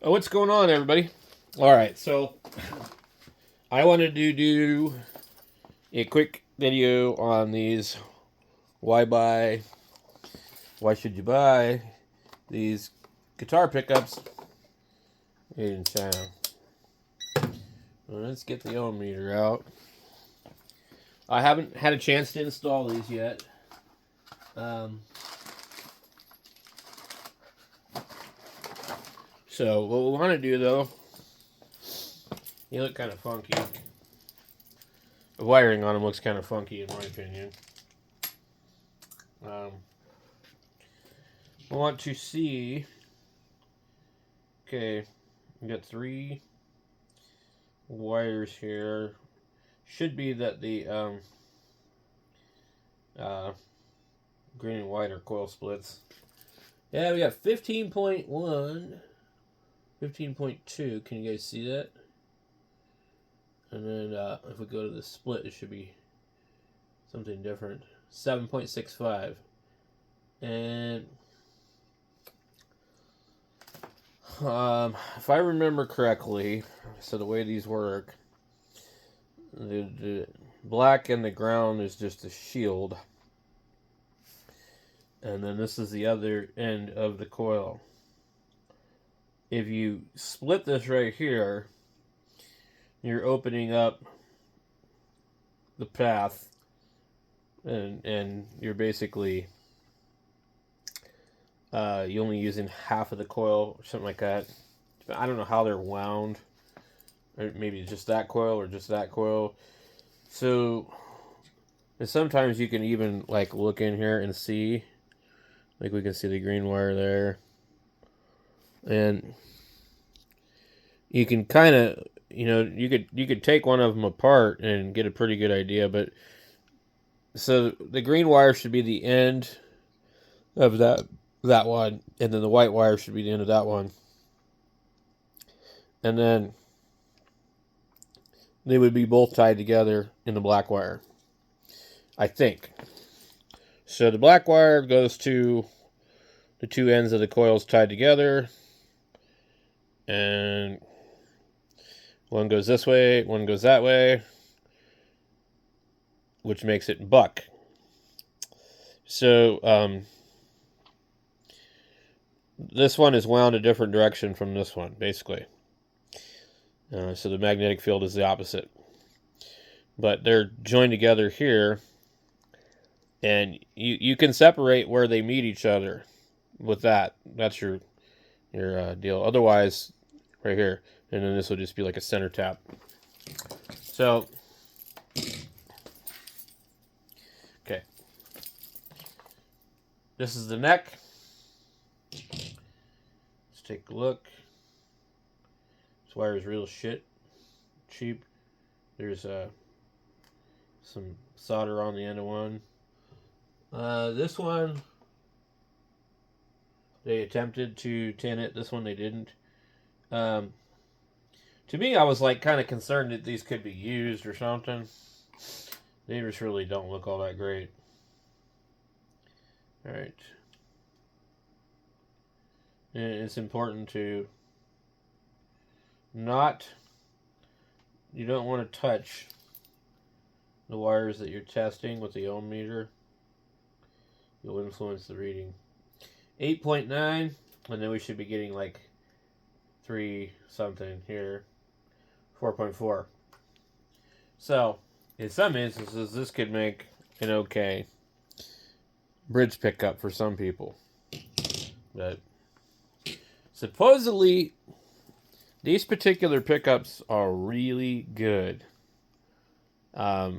Oh, what's going on, everybody? All right, so I wanted to do a quick video on these why should you buy these guitar pickups made in China. Well, let's get the ohm meter out. I haven't had a chance to install these yet. So what we want to do, though, they look kind of funky. The wiring on them looks kind of funky, in my opinion. I want to see. Okay, we got 3 wires here. Should be that the green and white are coil splits. Yeah, we got 15.1, 15.2. Can you guys see that? And then if we go to the split, it should be something different. 7.65. And if I remember correctly, so the way these work, the black and the ground is just a shield. And then this is the other end of the coil. If you split this right here, you're opening up the path, and you're basically you're only using half of the coil or something like that. I don't know how they're wound, or maybe just that coil or just that coil. So, and sometimes you can even like look in here and see, like we can see the green wire there, and you can kind of, you could take one of them apart and get a pretty good idea. But so the green wire should be the end of that one, and then the white wire should be the end of that one, and then they would be both tied together in the black wire, I think. So the black wire goes to the 2 ends of the coils tied together, and one goes this way, one goes that way, which makes it buck. So this one is wound a different direction from this one, basically. So the magnetic field is the opposite. But they're joined together here, and you can separate where they meet each other with that. That's your deal. Otherwise, right here, and then this will just be like a center tap. So, okay. This is the neck. Let's take a look. This wire is real cheap. There's some solder on the end of one. This one, they attempted to tin it. This one they didn't. To me, I was like kind of concerned that these could be used or something. They just really don't look all that great. All right. And it's important to you don't want to touch the wires that you're testing with the ohm meter. You'll influence the reading. 8.9, and then we should be getting like 3 something here. 4.4. So, in some instances, this could make an okay bridge pickup for some people. But supposedly, these particular pickups are really good. I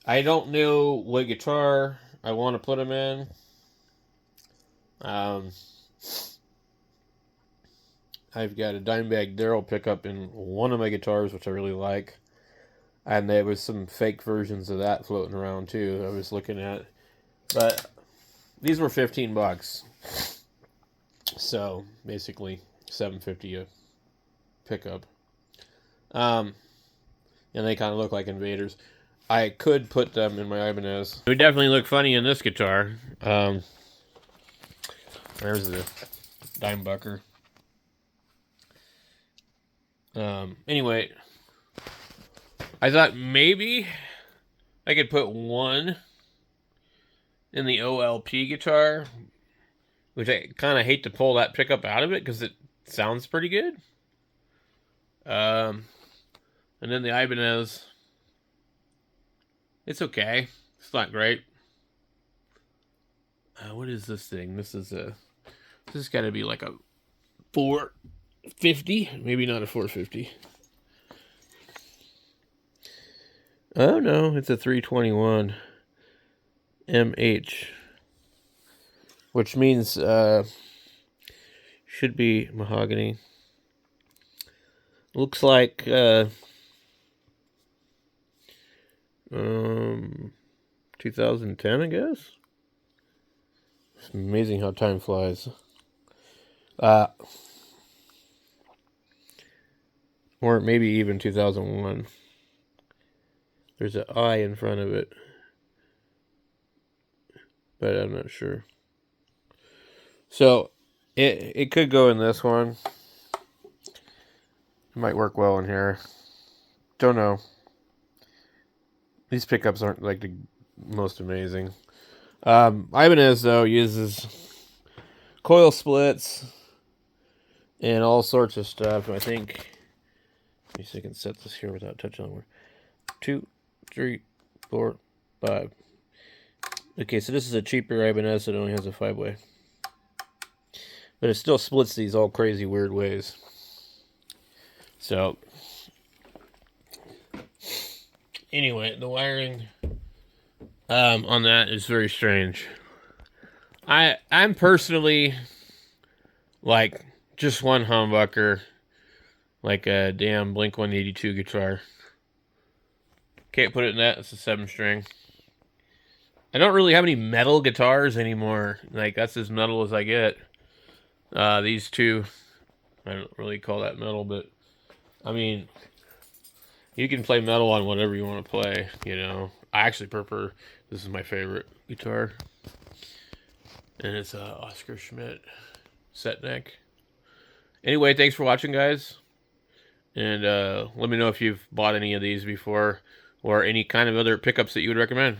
don't know what guitar I want to put them in. I've got a Dimebag Darrell pickup in one of my guitars, which I really like. And there was some fake versions of that floating around too I was looking at. But these were $15. So basically $7.50 a pickup. And they kind of look like invaders. I could put them in my Ibanez. It would definitely look funny in this guitar. There's the dime bucker. Anyway, I thought maybe I could put one in the OLP guitar, which I kind of hate to pull that pickup out of it because it sounds pretty good. And then the Ibanez, it's okay. It's not great. What is this thing? This has got to be like a 450, maybe not a 450. Oh no, it's a 321 MH, which means should be mahogany. Looks like 2010, I guess. It's amazing how time flies. Or maybe even 2001. There's an I in front of it, but I'm not sure. So it could go in this one. It might work well in here. Don't know. These pickups aren't like the most amazing. Ibanez though uses coil splits and all sorts of stuff. I think. Let me see if I can set this here without touching on more. 2, 3, 4, 5. Okay, so this is a cheaper Ibanez that only has a 5-way. But it still splits these all crazy weird ways. So, anyway, the wiring on that is very strange. I'm personally like just one humbucker, like a damn Blink-182 guitar. Can't put it in that. It's a 7-string. I don't really have any metal guitars anymore. Like, that's as metal as I get. These two, I don't really call that metal, but I mean, you can play metal on whatever you want to play, you know. I actually prefer, this is my favorite guitar. And it's a Oscar Schmidt set neck. Anyway, thanks for watching, guys. And let me know if you've bought any of these before or any kind of other pickups that you would recommend.